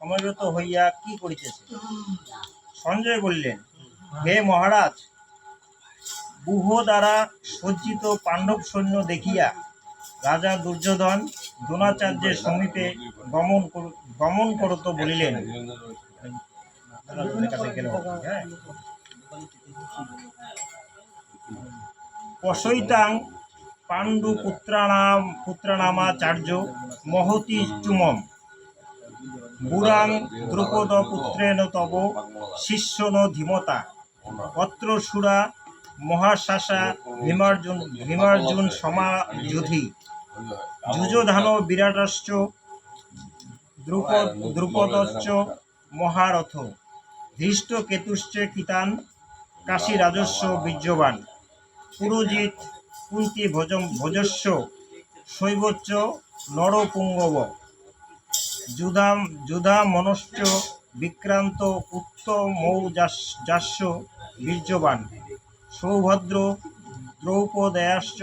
সমবেত হইয়া কি করিতেছে? সঞ্জয় বললেন, হে মহারাজ, ব্যূহ দ্বারা সজ্জিত পাণ্ডব সৈন্য দেখিয়া রাজা দুর্যোধন দ্রোণাচার্যের সমীপে গমন করত বলিলেন। পশৈতাং পাণ্ডু পুত্রানামাচার্য মহতি চুমম বুরাং দ্রুপদ পুত্রেণ তব শিষ্যন ধীমতা অত্র সুরা মহাশাসা ভীমার্জুন সমাযুধি যুযোধান বিরাটশ্চ দ্রুপদশ্চ মহারথ ধৃষ্টকেতুশ্চ কীতান কাশীরাজস্ব বীর্যবান পুরোজিত কুন্তি ভোজস্ব শৈবচ্চ নরপুঙ্গব যুধা মনশ্চ বিক্রান্ত উত্তমৌজাস্য বীর্যবান সৌভদ্র দ্রৌপদয়াশ্চ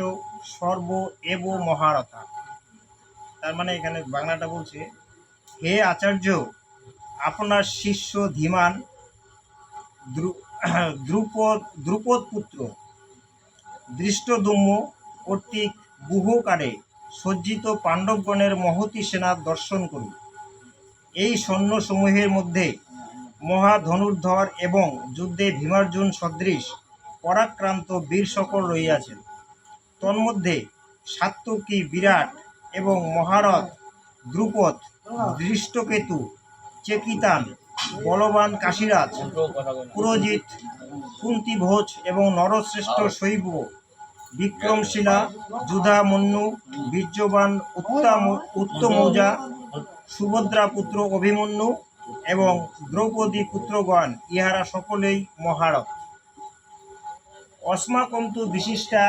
সর্ব এব মহারথা। তার মানে এখানে বাংলাটা বলছে, হে আচার্য, আপনার শিষ্য ধীমান দ্রুপদ পুত্র ধৃষ্টদ্যুম্ন কর্তৃক ব্যূহকারে সজ্জিত পাণ্ডবগণের মহতী সেনা দর্শন করুন। এই সৈন্যসমূহের মধ্যে মহাধনুর্ধর এবং যুদ্ধে ভীমার্জুন সদৃশ পরাক্রান্ত বীর সকল রহিয়াছেন। তন্মধ্যে সাত্যকী বিরাট এবং মহারথ দ্রুপদ, দৃষ্টকেতু, চেকিতান, বলবান কাশীরাজ, পুরোজিত, কুন্তিভোজ এবং নরশ্রেষ্ঠ শৈব, বিক্রমশীলা, যুধামন্যু, বীর্যবান উত্তমৌজা, সুভদ্রা পুত্র অভিমন্যু এবং দ্রৌপদী পুত্রগণ ইহারা সকলেই মহারথ। অস্মাকন্তু বিশিষ্টা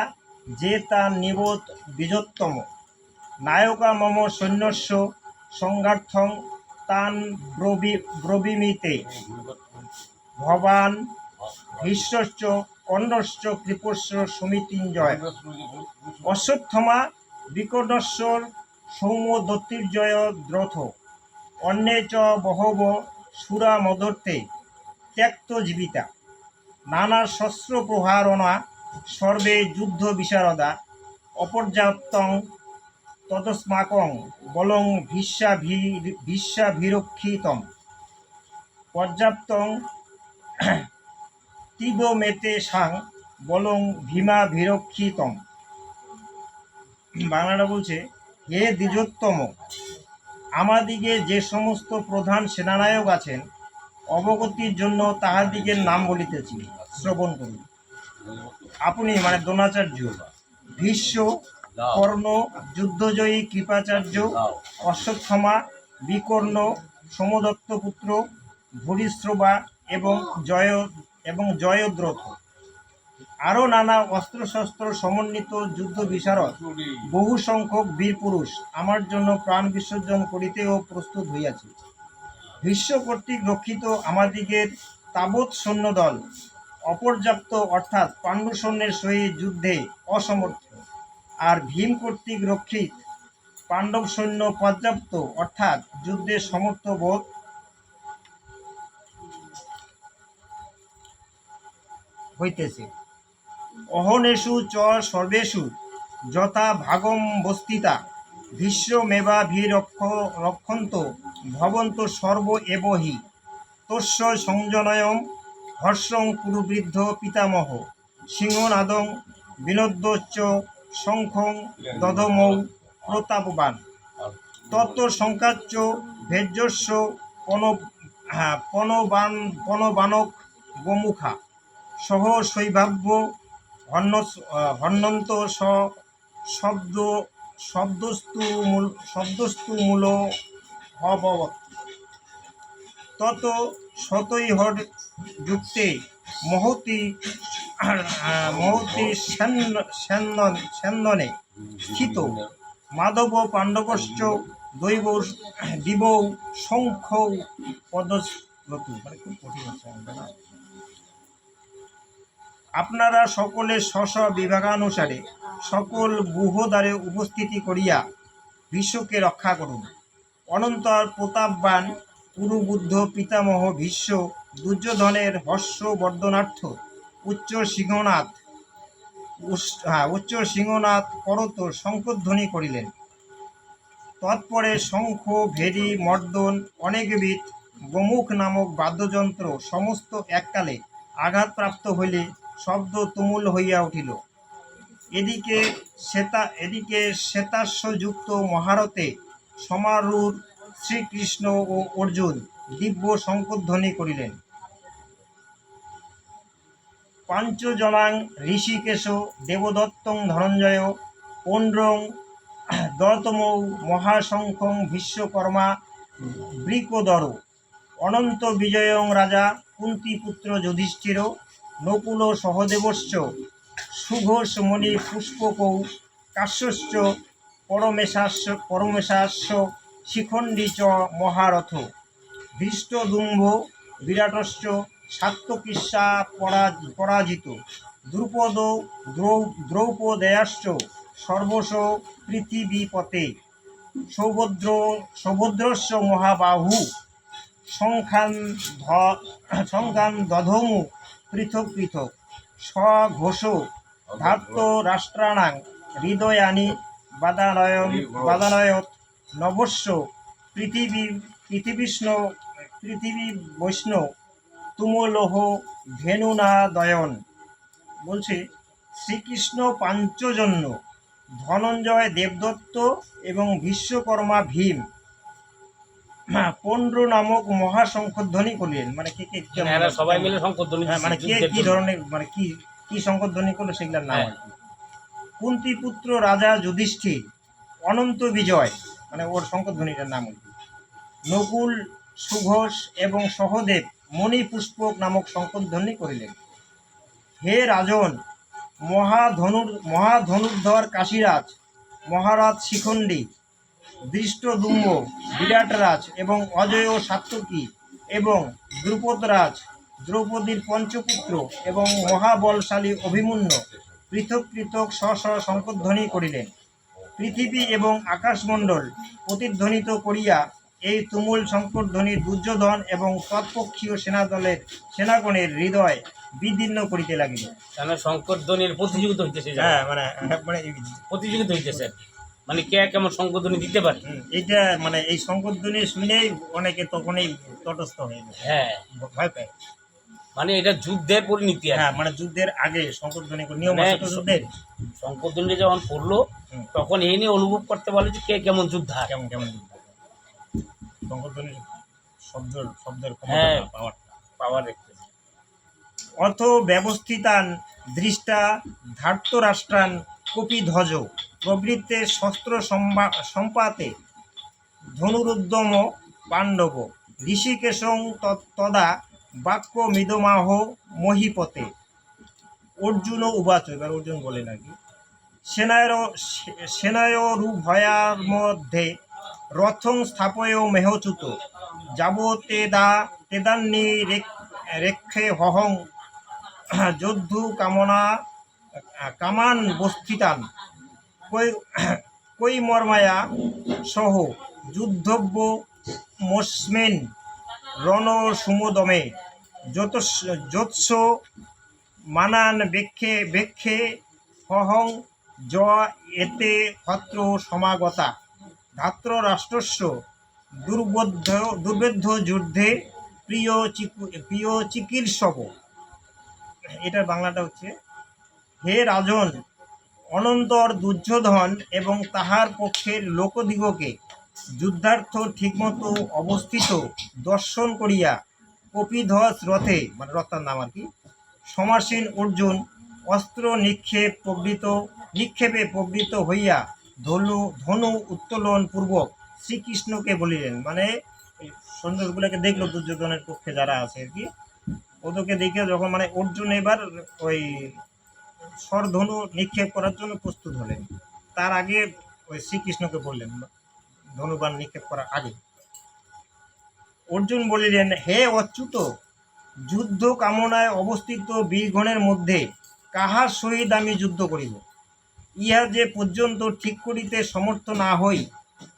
যে তার নিবোধ বীজোত্তম নায়কা মম সৈন্যস্য সংঘার্থং তান ব্রবীমিতে ভবান ভীষ্মশ্চ কণ্ডশ্চ কৃপস্য সমিতিঞ্জয় অশ্বত্থমা বিকটস্বর সৌম্য দত্তির্জয় দ্রথ অন্যে চ বহব সুরা মদর্তে ত্যক্ত জীবিতা নানা শস্ত্র প্রহারণা সর্বে যুদ্ধ বিশারদা অপর্যাপ্তং তদস্মাকং বলং ভীষ্মাভিরক্ষিতম পর্যাপ্তং তিবমেতে সাং বলং ভীমাভিরক্ষিতম। বাংলাটা বলছে, হে দ্বিজোত্তম, আমাদিগে যে সমস্ত প্রধান সেনানায়ক আছেন অবগতির জন্য তাহাদিগের নাম বলিতেছি, শ্রবণ করুন। আপনি মানে দ্রোণাচার্য, ভীষ্ম, কর্ণ, যুদ্ধজয়ী কৃপাচার্য, অশ্বত্থামা, বিকর্ণ, সোমদত্ত পুত্র, ভূরিশ্রবা এবং জয়দ্রথ, আরও নানা অস্ত্রশস্ত্র সমন্বিত যুদ্ধ বিশারদ বহু সংখ্যক বীর পুরুষ আমার জন্য প্রাণ বিসর্জন করিতেও প্রস্তুত হইয়াছে। ভীষ্ম কর্তৃক রক্ষিত আমাদিগের তাবৎ সৈন্যদল অপর্যাপ্ত অর্থাৎ পাণ্ডু সৈন্যের সহিত যুদ্ধে অসমর্থ, আর ভীম কর্তৃক রক্ষিত পাণ্ডব সৈন্য পর্যাপ্ত অর্থাৎ যুদ্ধে সমর্থ বোধ হইতেছে। অহনেষু চ সর্বেষু যথা ভাগম বস্তিতা ভীষ্মেবাভিরক্ষন্ত ভবন্ত সর্ব এব হি তস্য সংজনয়ম হর্ষং কুরুবৃদ্ধ পিতামহ সিংহনাদং বিনোদ্যোচ্চ শঙ্খং দধমৌ প্রতাপবান তত্ত্ব সংকাচ্য ভেজ্যস্য পনবানক গোমুখা সহ শৈবাব্য হন্যন্ত শব্দস্তু মূল অববৎ তত শতৈহর যুক্তে মহতি স্যান্দনে স্থিত মাধব পাণ্ডবশ্চ দিবৌ শঙ্খৌ পদস্রতু। মানে খুব কঠিন হচ্ছে না। আপনারা সকলে স্ব বিভাগানুসারে সকল ব্যূহদ্বারে উপস্থিতি করিয়া বিশ্বকে রক্ষা করুন। অনন্তর প্রতাপবান পুরুবুদ্ধ পিতামহ ভীষ্ম দুর্যোধনের হর্ষবর্ধনার্থ উচ্চ সিংহনাথ করত শঙ্খধ্বনি করিলেন। তৎপরে শঙ্খ, ভেরী, মর্দন, অনেকবিধ গোমুখ নামক বাদ্যযন্ত্র সমস্ত এককালে আঘাতপ্রাপ্ত হইলে শব্দ তুমুল হইয়া উঠিল। এদিকে শ্বেতাশ্বযুক্ত মহারথে সমারূঢ় শ্রীকৃষ্ণ ও অর্জুন দিব্য শঙ্খধ্বনি করিলেন। পাঞ্চজনাং ঋষিকেশ দেবদত্তং ধনঞ্জয় পৌণ্ড্রং দতমৌ মহাশঙ্খং বিশ্বকর্মা বৃকোদর অনন্ত বিজয়ং রাজা কুন্তিপুত্র যুধিষ্ঠির নকুল সহদেবশ্চ সুঘোষ মণি পুষ্পকৌ কাশ্যশ্চ পরমেশাস্য শিখণ্ডী চ মহারথ ধৃষ্টদুম্ভ বিরাটশ্চ সাত্যকীস্যা পরাজিত দ্রুপদ দ্রৌপদেয়াশ্চ সর্বশ পৃথিবীপতে সৌভদ্রস্য মহাবাহু সংখ্যান দধমু পৃথক পৃথক স্বঘোষ ধাত্ত রাষ্ট্রাণাং হৃদয়ানি বাদানয়ত নবস্য পৃথিবী বৈষ্ণব তুমলোহ ধেনুনাদয়ন। বলছে শ্রীকৃষ্ণ পাঞ্চজন্য ধনঞ্জয় দেবদত্ত এবং বিশ্বকর্মা ভীম পৌণ্ড্র নামক মহাশঙ্খধ্বনি করলেন। মানে কে সবাই মিলে শঙ্খধ্বনি, মানে কে কি ধরনের, মানে কি শঙ্খধ্বনি করলো সেগুলোর নাম আর কি। কুন্তিপুত্র রাজা যুধিষ্ঠির অনন্ত বিজয়, মানে ওর শঙ্খধ্বনিটার নাম আর কি। নকুল, সুঘোষ এবং সহদেব মণিপুষ্পক নামক শঙ্খধ্বনি করিলেন। হে রাজন, মহাধনুর্ধর কাশীরাজ মহারাজ শিখণ্ডী, দৃষ্টদুম্ব বিরাটরাজ এবং অজয় সাত্যকী এবং দ্রুপদরাজ দ্রৌপদীর পঞ্চপুত্র এবং মহাবলশালী অভিমন্যু পৃথক পৃথক শঙ্খধ্বনি করিলেন। পৃথিবী এবং আকাশমণ্ডল প্রতিধ্বনিত করিয়া এই তুমুল শঙ্খধ্বনি দুর্যোধন এবং তৎপক্ষীয় সেনাগণের হৃদয় বিদীর্ণ করিতে লাগিল। শঙ্খধ্বনির প্রতিযোগিতা হইতেছে। হ্যাঁ, মানে প্রতিযোগিতা হইতেছে, মানে কে কেমন শঙ্খধ্বনি দিতে পারে। এইটা মানে এই শঙ্খধ্বনি শুনেই অনেকে তখনই তটস্থ হয়ে যায়। হ্যাঁ, ভয় পায়। মানে এটা যুদ্ধের পরিণতি। হ্যাঁ, মানে যুদ্ধের আগে শঙ্খধ্বনি নিয়ম আছে তো যুদ্ধের। শঙ্খধ্বনি যখন পড়লো তখন এই নিয়ে অনুভব করতে পারলো যে কে কেমন যোদ্ধা, কেমন শঙ্খধ্বনির শব্দের পাওয়ার রেখেছে। অথ ব্যবস্থিতান দৃষ্টা ধার্তরাষ্ট্রান কপিধ্বজ প্রবৃত্তে শস্ত্র সম্পাতে ধনুরুদ্যম পাণ্ডব ঋষিকেশং তদা বাক্য মিদমাহ মহিপতে। অর্জুন উবাচ, এবার অর্জুন বলে নাকি, সেনায়োরুভয়ার মধ্যে রথং স্থাপয় মেহচ্যুত যাবতেদান্নি রেক্ষে হহং যদ্ধু কামান বস্থিতান কৈমর্মায়া সহ যুদ্ধব্য মস্মিন রণ সুমোদমে যৎস মানান বেক্ষে হহং য এতে হত্র সমাগতা ধাত্র রাষ্ট্রস্য দুর্বেদ্ধ যুদ্ধে প্রিয় চিকিৎসব। এটার বাংলাটা হচ্ছে, হে রাজন, অনন্তর দুর্যোধন এবং তাহার পক্ষের লোকদিগকে যুদ্ধার্থ ঠিকমতো অবস্থিত দর্শন করিয়া কপিধ্বজ রথে, মানে রথটার নাম আর কি, সমাসীন অর্জুন অস্ত্র নিক্ষেপে প্রবৃত্ত হইয়া ধনু উত্তোলন পূর্বক শ্রীকৃষ্ণকে বলিলেন। মানে সৈন্যগুলোকে দেখলো দুর্যোধনের পক্ষে যারা আছে আর কি, ওদেরকে দেখে যখন মানে অর্জুন এবার ওই স্বরধনু নিক্ষেপ করার জন্য প্রস্তুত হলেন, তার আগে ওই শ্রীকৃষ্ণকে বললেন ধনুবান নিক্ষেপ করার আগে। অর্জুন বলিলেন, হে অচ্যুত, যুদ্ধ কামনায় অবস্থিত বীরগণের মধ্যে কাহার সহিত আমি যুদ্ধ করিব? ইহা যে পর্যন্ত ঠিক করিতে সমর্থ না হই,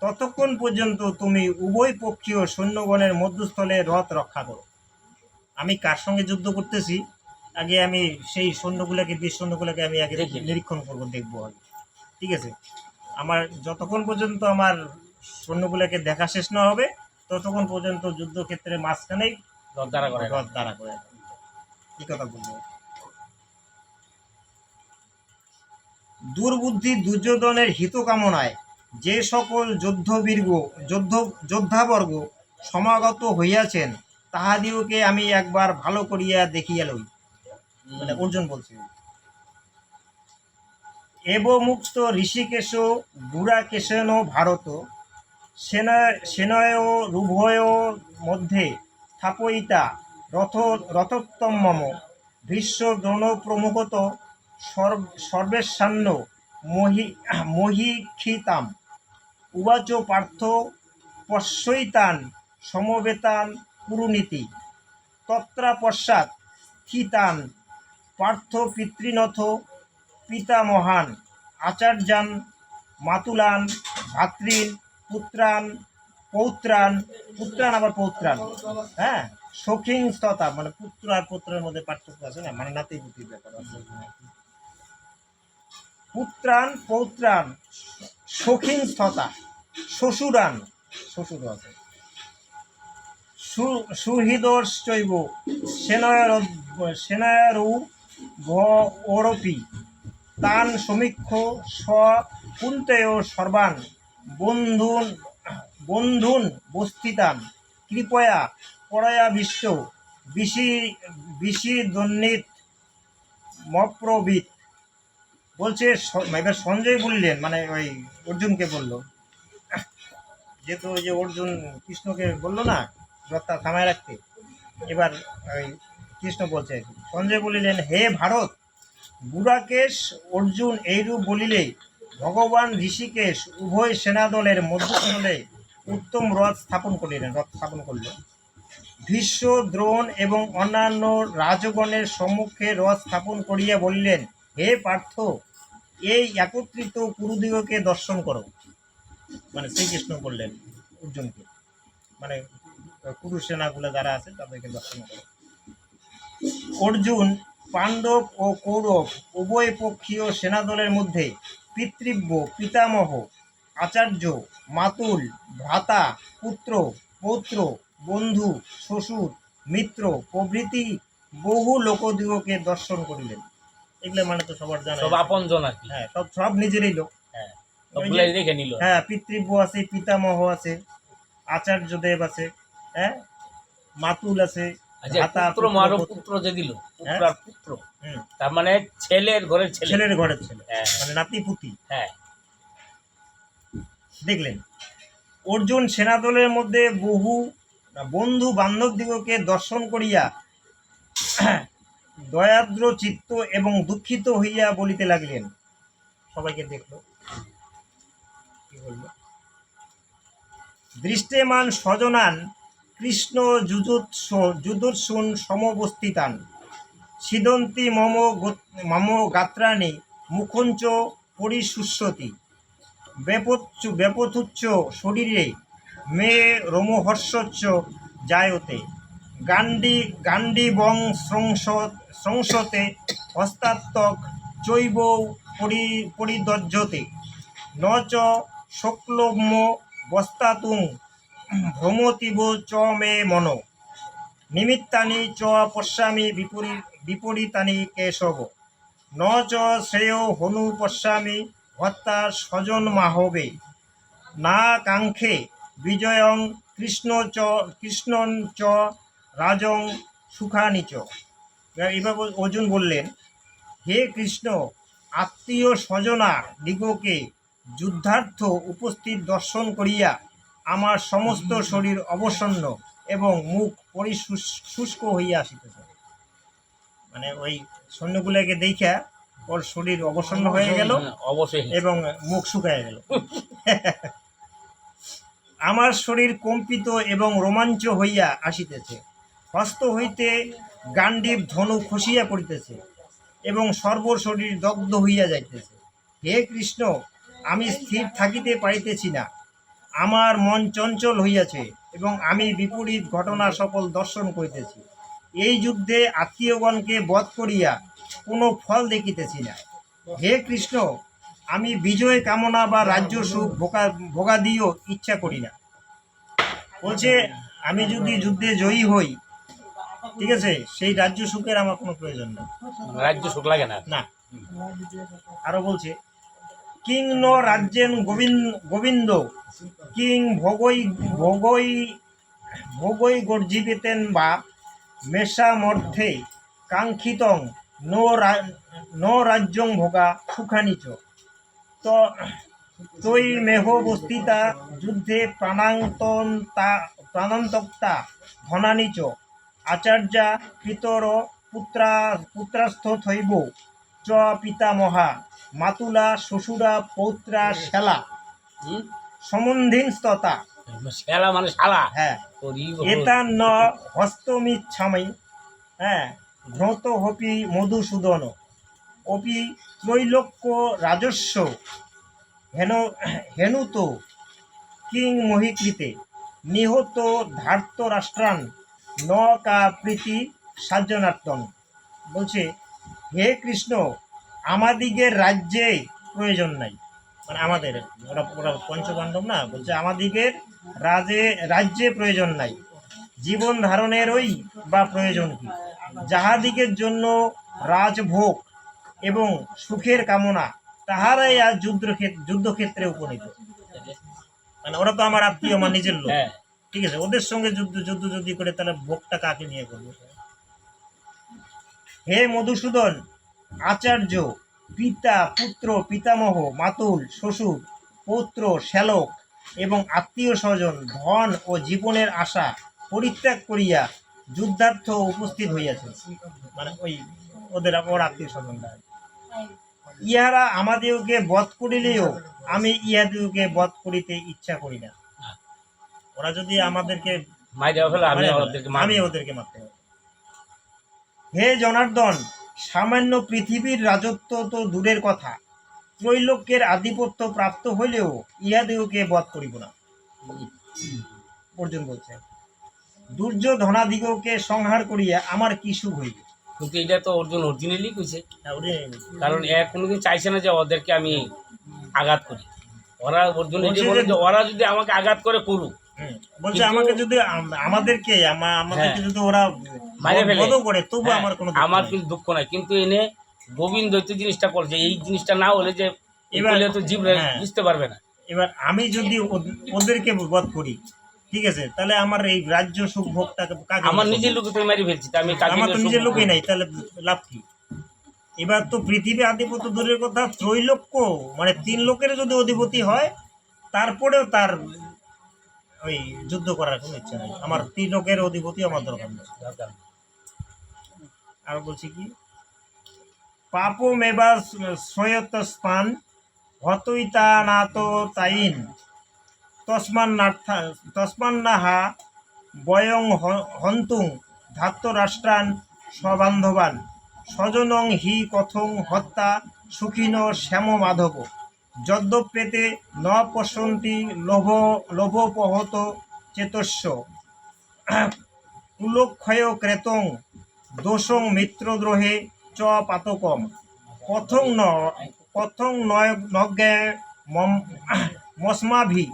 ততক্ষণ পর্যন্ত তুমি উভয় পক্ষীয় সৈন্যগণের মধ্যস্থলে রথ রক্ষা করো। আমি কার সঙ্গে যুদ্ধ করতেছি আগে আমি সেই সৈন্যগুলোকে, বীর সৈন্যগুলোকে আমি আগে দেখি। নিরীক্ষণ করবো, দেখবো আগে। ঠিক আছে, আমার যতক্ষণ পর্যন্ত আমার সৈন্যগুলোকে দেখা শেষ না হবে ততক্ষণ পর্যন্ত যুদ্ধক্ষেত্রে মাঝখানেই রথ দ্বারা করে রথ দাঁড়া করে এই কথা বলবো। দুর্বুদ্ধি দুর্যোধনের হিত কামনায় যে সকল যোদ্ধাবর্গ সমাগত হইয়াছেন তাহাদিওকে আমি একবার ভালো করিয়া দেখিয়া লই। মানে অর্জুন বলছে, এবমুক্ত ঋষিকেশ গুড়াকেশেন ভারত সেনয় রুভয় মধ্যে স্থাপয়িতা রথোত্তম মম ভীষ্ম দ্রোণ প্রমুখত সর্বেশান্য মহিক্ষিতাম উবাচ পার্থ পশ্যৈতান সমবেতান কুরুনীতি তত্রা পশ্চাৎ স্থিতান পার্থ পিতৃনথ পিতামহান আচার্যান মাতুলান ভাতৃন পুত্রান পুত্রান আবার পৌত্রান, হ্যাঁ, সখিংস্ততা, মানে পুত্র আর পুত্রের মধ্যে পার্থক্য আছে না, মানে নাতি পুতির ব্যাপার আছে। পুত্রান পৌত্রান সখিংস্ততা শ্বশুরান, শ্বশুর আছে, সুহৃদশ্চৈব সেনায়রু ওরপি তান সমীক্ষ স কুন্তেয় সর্বান বন্ধুন বস্থিতান কৃপয়া পরয়াবিষ্ট বিশিদন্বিত মপ্রবিত। বলছে এবার সঞ্জয় বললেন, মানে ওই অর্জুনকে বললো, যেহেতু ওই যে অর্জুন কৃষ্ণকে বললো না রথটা থামায় রাখতে, এবার ওই কৃষ্ণ বলছে, সঞ্জয় বলিলেন, হে ভারত, গুড়াকেশ অর্জুন এইরূপ বলিলে ভগবান ঋষিকেশ উভয় সেনাদলের মধ্যস্থলে উত্তম রথ স্থাপন করল। ভীষ্ম দ্রোণ এবং অন্যান্য রাজগণের সম্মুখে রথ স্থাপন করিয়া বলিলেন, হে পার্থ, এই একত্রিত কুরুদিগকে দর্শন করো। মানে শ্রীকৃষ্ণ বললেন অর্জুনকে, মানে কুরু সেনাগুলো যারা আছে তাদেরকে দর্শন করো। অর্জুন পাণ্ডব ও কৌরব উভয় পক্ষীয় সেনাদলের মধ্যে পিতৃব্য, পিতামহ, আচার্য, মাতুল, ভ্রাতা, পুত্র, পৌত্র, বন্ধু, শ্বশুর, মিত্র প্রভৃতি বহু লোকদিগকে দর্শন করিলেন। এগুলো মানে তো সবার জানা, সব আপনজন আর কি। হ্যাঁ, সব নিজেরই লোক। হ্যাঁ, সবগুলাই দেখে নিল। হ্যাঁ, পিতৃব্য আছে, পিতামহ আছে, আচার্যদেব আছে, হ্যাঁ, মাতুল আছে, আচ্ছা, পুত্র মারো পুত্র যে দিল, পুত্র আর পুত্র, তার মানে ছেলের ঘরের ছেলে, হ্যাঁ, মানে নাতি পুতি। হ্যাঁ, দেখলেন, অর্জুন সেনাদলের মধ্যে বহু বন্ধু বান্ধব দিগকে দর্শন করিয়া দয়াদ্র চিত্ত এবং দুঃখিত হইয়া বলিতে লাগলেন, সবাইকে দেখলো, কি বলল, দৃষ্টেমান স্বজনান কৃষ্ণ যুদুৎসুন সমবস্থিতান সিদন্তি মম গাত্রাণি মুখঞ্চ পরিশুষ্যতি বেপথুচ্চ শরীরে মে রোমহর্ষচ্চ জায়তে গান্ডীবং স্রংসতে হস্তাত্মক চৈব পরিদজ্যতে ন চ শোক্লম্য বস্তাতুং ভ্রমতিব চ মে মন নিমিত্তানি চ পশ্যামি বিপরীতানি কেশব ন চ শ্রেয় হনু পশ্যামি হত্যা স্বজন মাহবে না কাঙ্ক্ষে বিজয়ং কৃষ্ণন চ রাজং সুখানি চ। এবার অর্জুন বললেন, হে কৃষ্ণ, আত্মীয় স্বজনা দিগকে যুদ্ধার্থ উপস্থিত দর্শন করিয়া আমার সমস্ত শরীর অবসন্ন এবং মুখ পরিশুষ্ক হইয়া আসিতেছে। মানে ওই সৈন্যগুলোকে দেখা ওর শরীর অবসন্ন হয়ে গেল এবং মুখ শুকায় গেল। আমার শরীর কম্পিত এবং রোমাঞ্চ হইয়া আসিতেছে, হস্ত হইতে গান্ডীব ধনু খসিয়া পড়িতেছে এবং সর্বশরীর দগ্ধ হইয়া যাইতেছে। হে কৃষ্ণ, আমি স্থির থাকিতে পারিতেছি না, আমার মন চঞ্চল হইয়াছে এবং আমি বিপরীত ঘটনা সকল দর্শন করিতেছি। এই যুদ্ধে আত্মীয়গণকে বধ করিয়া কোনো ফল দেখিতেছি না। হে কৃষ্ণ, আমি বিজয় কামনা বা রাজ্য সুখ ভোগাদিও ইচ্ছা করি না। বলছে আমি যদি যুদ্ধে জয়ী হই, ঠিক আছে, সেই রাজ্য সুখের আমার কোনো প্রয়োজন নেই। রাজ্য সুখ লাগে না। না। আরো বলছে কিং ন রাজ্যেন গোবিন্দ কিং ভোগই ভোগই ভোগই গর্জীবেতেন বা মেষা মর্থে কাঙ্ক্ষিতং ন রাজ্যং ভোগা সুখানিচ তো তৈ মেহ বস্তিতা যুদ্ধে প্রাণান্তক্তা ধনানিচ আচার্যা পিতর পুত্রাস্থ থৈব চ পিতামহা মাতুলা শ্বশুরা পৌত্রা শ্যালা সম্বন্ধীনস্ততা। শ্যালা মানে শালা। হ্যাঁ, ওরি এতা ন হস্তমিচ্ছামি। হ্যাঁ, ঘ্রত হপি মধুসূদন অপি ত্রৈলোক্য রাজস্ব হেনুত কিং মহিকৃতে নিহত ধার্ত রাষ্ট্রান ন কা প্রীতি সাজ্জনার্তন। বলছে হে কৃষ্ণ, আমাদিগের রাজ্যে প্রয়োজন নাই, মানে আমাদের ওরা পঞ্চপাণ্ডব না, বলছে আমাদিগের রাজ্যে প্রয়োজন নাই, জীবন ধারণেরই বা প্রয়োজন কি? যাহাদিগের জন্য রাজভোগ এবং সুখের কামনা, তাহারাই আজ যুদ্ধক্ষেত্রে উপনীত। মানে ওরা তো আমার আত্মীয়, আমার নিজের লোক, হ্যাঁ। ঠিক আছে, ওদের সঙ্গে যুদ্ধ যদি করে তাহলে ভোগটা কাকে নিয়ে করবো? হে মধুসূদন, আচার্য, পিতা, পুত্র, পিতামহ, মাতুল, শ্বশুর, পৌত্র, শ্যালক এবং আত্মীয় স্বজন, ধন ও জীবনের আশা পরিত্যাগ করিয়া যুদ্ধার্থ উপস্থিত হইয়াছে। মানে ওর আত্মীয় স্বজনরা। ইহারা আমাদিগকে বধ করিলেও আমি ইহাদিগকে বধ করিতে ইচ্ছা করি না। ওরা যদি আমাদেরকে আমি ওদেরকে মারতে হবে। হে জনার্দন, সামান্য পৃথিবীর রাজত্ব তো দূরের কথা, ত্রৈলোক্যের আধিপত্য প্রাপ্ত হইলেও ইহাদিগকে বধ করিব না। অর্জুন বলছে দুর্যোধনাদিগকে সংহার করিয়া আমার কি সুখ হইবে? কিন্তু এটা তো অরিজিনালি কইছে, কারণ এর কোনোদিন চাইছে না যে ওদেরকে আমি আঘাত করি। ওরা অর্জুন ওরা যদি আমাকে আঘাত করে করুক, বলছে আমাকে যদি আমাদেরকে যদি ওরা মাইরে ফেলে করে তবু আমার কোনো আমার কিন্তু দুঃখ নাই। কিন্তু এনে গোবিন্দ তো জিনিসটা করছে, এই জিনিসটা না হলে যে এবার তো জীব বুঝতে পারবে না। এবার আমি যদি ওদেরকে বধ করি, ঠিক আছে, তাহলে আমার এই রাজ্য সুখ ভোগটাকে আমার নিজের লোক তো মারি ফেলছি, আমার তো নিজের লোকই নাই, তাহলে লাভ কি? এবার তো পৃথিবী আধিপত্য দূরের কথা, ত্রৈলোক্য মানে 3 লোকের যদি অধিপতি হয়, তারপরেও তার ওই যুদ্ধ করার কোনো ইচ্ছা নেই। আমার 3 লোকের অধিপতি আমার দরকার নেই। আর বলছি কি পাপ মেবা শ্রয়ত স্পান হতইতা নাত তাইন তসমান্নাহা বয়ং হন্তুং ধাত্ত রাষ্ট্রান সবান্ধবান স্বজনং হি কথং হত্যা সুখিন শ্যাম মাধব যদ্যপেতে ন পশ্যন্তি লোভোপহত চেতস্য কুলক্ষয় ক্রেতং দোষং মিত্রদ্রোহে চ পাতকম পথং নজ্ঞে মস্মাভি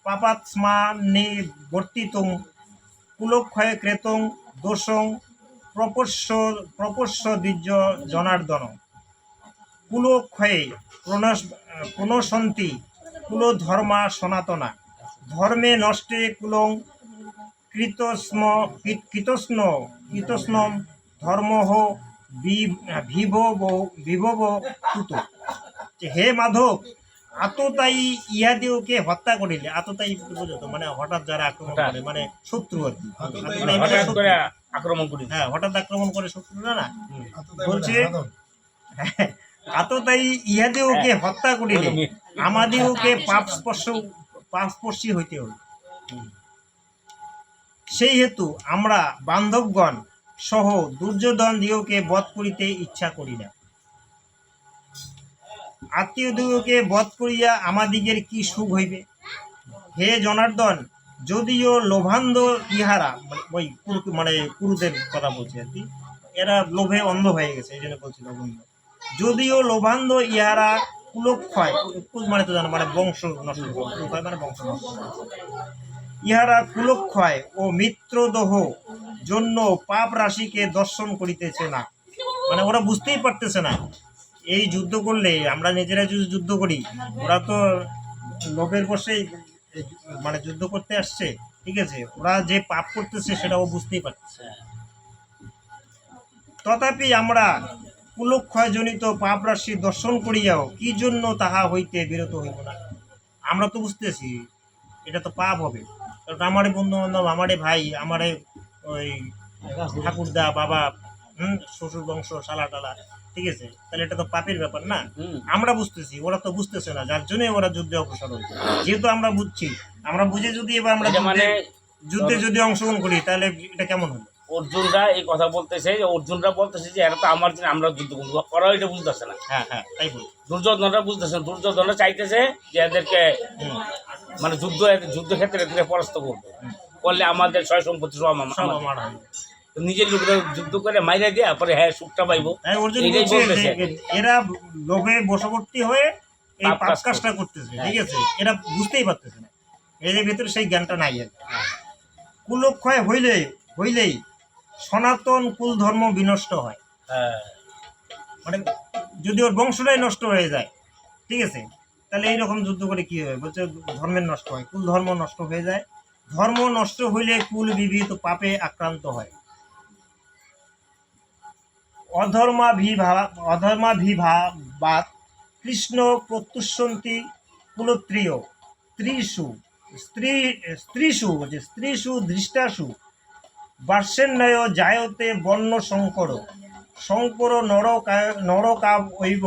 পাপাৎস্মানিবর্তিতুং কুলক্ষয় ক্রেতং দোষং প্রপস্য দ্বিজ জনার্দন কুলক্ষয়ে প্রণশন্তি কুলধর্মা সনাতনা ধর্মে নষ্টে কুলং কৃতস্ন ধর্মহ বিভব তুত। হে মাধব, আততায়ী ইহাদিওকে হত্যা করিলে, আততায়ী বুঝতো মানে হঠাৎ যারা আক্রমণ করে, মানে শত্রু আর কি, আক্রমণ করি, হ্যাঁ হঠাৎ আক্রমণ করে শত্রু না। বলছে আততায়ী ইহাদিওকে হত্যা করিলে আমাদিওকে পাপস্পর্শী হইতে হবে। সেই হেতু আমরা বান্ধবগণ সহ দুর্যোধন দিগকে বধ করিতে ইচ্ছা করি না। আত্মীয় দিগকে বধ করিয়া আমাদিগের কি সুখ হইবে? হে জনার্দন, যদিও লোভান্ধ ইহারা, ওই মানে কুরুদের কথা বলছে আর কি, এরা লোভে অন্ধ হয়ে গেছে, এই জন্য বলছি লোভান্ধ। যদিও লোভান্ধ ইহারা কুলক্ষয়, কুল মানে তো জানো মানে বংশ নষ্ট, কুলক্ষয় মানে বংশ নষ্ট, ইহারা কুলক্ষয় ও মিত্রদোহ জন্য পাপ রাশিকে দর্শন করিতেছে না। মানে ওরা বুঝতেই পারতেছে না এই যুদ্ধ করলে আমরা নিজেরা যদি যুদ্ধ করি, ওরা তো লোভের বসেই মানে যুদ্ধ করতে আসছে, ঠিক আছে, ওরা যে পাপ করতেছে সেটা ও বুঝতেই পারতেছে। তথাপি আমরা কুলক্ষয়জনিত পাপ রাশি দর্শন করিয়াও কি জন্য তাহা হইতে বিরত হইব না। আমরা তো বুঝতেছি এটা তো পাপ হবে, কারণ আমারে বন্ধু বান্ধব, আমারে ভাই, আমারে ওই ঠাকুরদা, বাবা, শ্বশুর বংশ, শালা টালা, ঠিক আছে, তাহলে এটা তো পাপের ব্যাপার না। আমরা বুঝতেছি, ওরা তো বুঝতেছে না, যার জন্যই ওরা যুদ্ধে অগ্রসর হচ্ছে। যেহেতু আমরা বুঝছি, আমরা বুঝে যদি এবার আমরা মানে যুদ্ধে যদি অংশগ্রহণ করি, তাহলে এটা কেমন হলো? অর্জুনরা এই কথা বলতেছে যে অর্জুনরা বলতেছে যে এরা তো আমার জন্য আমরা যুদ্ধ করবো, ওরা এটা বুঝতেছে না। হ্যাঁ হ্যাঁ, তাই বলি। দুর্যোধনরা বুঝতেছে না, দুর্যোধনরা চাইতেছে যে এদেরকে মানে যুদ্ধক্ষেত্রে এদেরকে পরাস্ত করবো, করলে আমাদের সয় সম্পত্তি সব আমার হয়। নিজের লোকরা যুদ্ধ করে মাইরে দিয়ে পরে হ্যাঁ সুখটা পাইবো, এটাই বলতেছে। এরা লোভে বশবর্তী হয়ে এই পাপ কাজটা করতেছে, ঠিক আছে, এরা বুঝতেই পারতেছে না, এদের ভিতরে সেই জ্ঞানটা নাই। আর কুলক্ষয় হইলেই সনাতন কুল ধর্ম বিনষ্ট হয়। মানে যদি ওর বংশটাই নষ্ট হয়ে যায়, ঠিক আছে, তাহলে এইরকম যুদ্ধ করে কি হবে? বলছে ধর্মের নষ্ট হয়, কুল ধর্ম নষ্ট হয়ে যায়। ধর্ম নষ্ট হইলে কুল বিবিধ পাপে আক্রান্ত হয়। অধর্মাভিভাবাৎ কৃষ্ণ প্রত্যুষন্তি কুলত্রিয় স্ত্রীষু দৃষ্টাসু বার্ষেন্নয় জায়তে বর্ণ শঙ্কর নরকাবৈব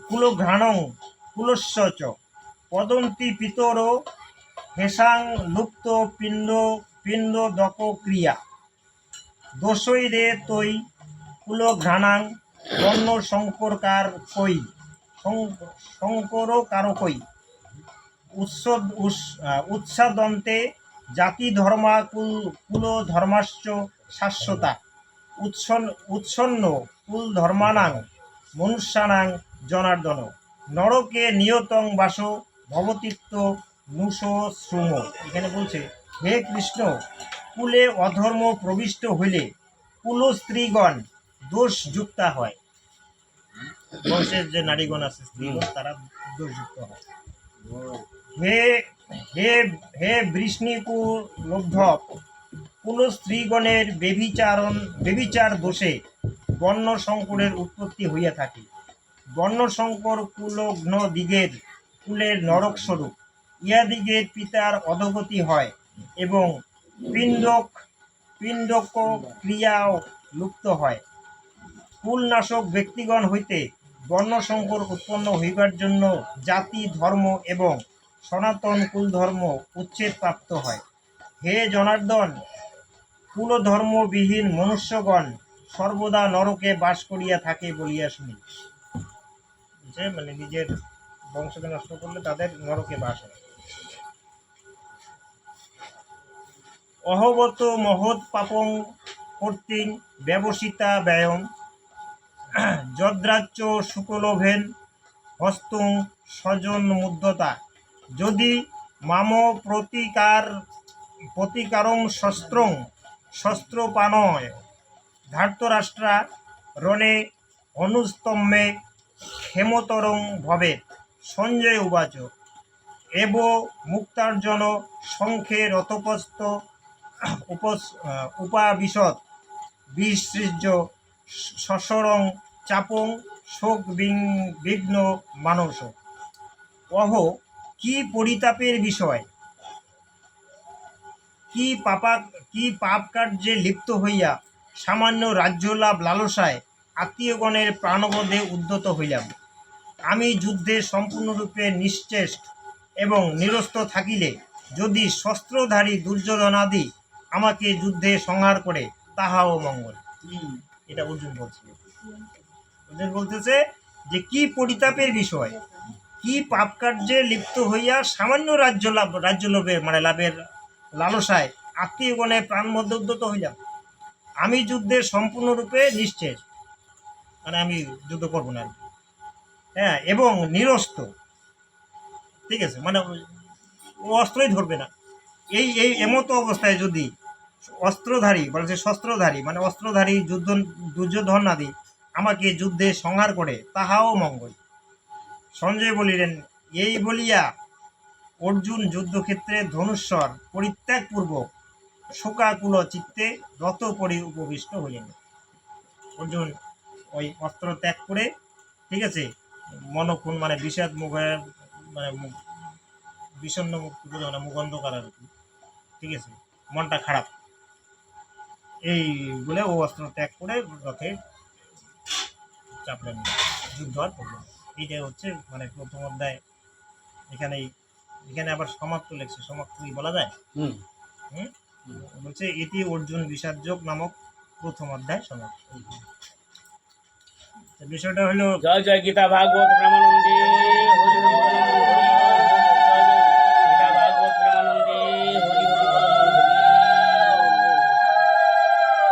কুলঘ্রাণং কুলস্য চ পদন্তি পিতর হেসাং লুপ্ত পিণ্ড ক্রিয়া দোষই রে তৈ কুলঘ্রাণাং বর্ণ শঙ্কর কারকই উৎসাদন্তে জাতি ধর্মা কুল ধর্মাশ্চ শাশ্বতা উৎসন্ন কুল ধর্মানাং মনুষ্যানাং জনার্দন নরকে নিয়তং বাস ভবতীত্ব নুষ শ্রুম। এখানে বলছে হে কৃষ্ণ, কুলে অধর্ম প্রবিষ্ট হইলে কুল স্ত্রীগণ দোষযুক্তা হয়। বংশের যে নারীগণ আছে, স্ত্রীগণ, তারা দোষযুক্ত হয়। হে হে হে বৃষ্ণিকুলব্ধ কুল স্ত্রীগণের বেবিচার দোষে বর্ণ সংকরের উৎপত্তি হইয়া থাকে। বর্ণ সংকর কুলগ্ন দিগের কুলের নরক স্বরূপ, ইহাদিগের পিতার অধোগতি হয় এবং পিণ্ডক ক্রিয়াও লুপ্ত হয়। কুলনাশক ব্যক্তিগণ হইতে বর্ণসংকর উৎপন্ন হইবার জন্য জাতি ধর্ম এবং সনাতন কুলধর্ম উচ্ছেদ প্রাপ্ত হয়। হে জনার্দন, কুলধর্মবিহীন মনুষ্যগণ সর্বদা নরকে বাস করিয়া থাকে বলিয়া শুনি। মানে নিজের বংশকে নষ্ট করলে তাদের নরকে বাস হয়। অহবত মহৎ পাপং কর্তৃং ব্যবসিতা ব্যয়ম যদ্রাচ্য শুকলোভেন হস্তুং স্বজন মুদ্রতা যদি মাম প্রতিকারং শস্ত্রপানয় ধার্তরাষ্ট্রা রণে অনুস্তম্যে ক্ষেমতরং ভবেৎ। সঞ্জয় উবাচ এব মুক্তার্জুন শঙ্খে রথপস্ত উপাবিশৎ বিসৃজ্য সসরং চাপং শোক বিঘ্ন মানস। অহ, কি পরিতাপের বিষয়! কি পাপ কার্যে লিপ্ত হইয়া সামান্য রাজ্যলাভ লালসায় আত্মীয়গণের প্রাণবধে উদ্যত হইলাম। আমি যুদ্ধে সম্পূর্ণরূপে নিশ্চেষ্ট এবং নিরস্ত থাকিলে যদি শস্ত্রধারী দুর্যোধনাদি আমাকে যুদ্ধে সংহার করে, তাহাও মঙ্গল। এটা অর্জুন বলছে। অর্জুন বলতেছে যে কি পরিতাপের বিষয়, কি পাপ কার্যে লিপ্ত হইয়া সামান্য রাজ্য লোভে মানে লাভের লালসায় আত্মীয়গণে প্রাণ মধ্যে উদ্যত হইলাম। আমি যুদ্ধে সম্পূর্ণরূপে নিশ্চেষ, মানে আমি যুদ্ধ করবো না আর কি। হ্যাঁ, এবং নিরস্ত, ঠিক আছে, মানে ও অস্ত্রই ধরবে না। এই এই এমতো অবস্থায় যদি অস্ত্রধারী বলছে শস্ত্রধারী মানে অস্ত্রধারী দুর্যোধনাদি আমাকে যুদ্ধে সংহার করে তাহাও মঙ্গল। সঞ্জয় বলিলেন, এই বলিয়া অর্জুন যুদ্ধক্ষেত্রে ধনুস্বর পরিত্যাগপূর্বক শোকাকুল চিত্তে রথ পরি উপবিষ্ট হইলেন। অর্জুন ওই অস্ত্র ত্যাগ করে, ঠিক আছে, মনক্ষুণ মানে বিষাদ মুখে মানে বিষণ্ণ মুখ মানে মুখ অন্ধকার আর কি, ঠিক আছে, মনটা খারাপ, এই বলে ও অস্ত্র ত্যাগ করে রথে চাপলেন, যুদ্ধ আর করলেন। এইটাই হচ্ছে মানে প্রথম অধ্যায়। এখানে আবার সমাপ্ত লেখছে, সমাপ্ত কি বলা যায়? হুম হুম, বলছে ইতি অর্জুন বিষাদযোগ নামক প্রথম অধ্যায় সমাপ্ত। বিষয়টা হলো জয় জয় গীতা ভাগবত রামানন্দী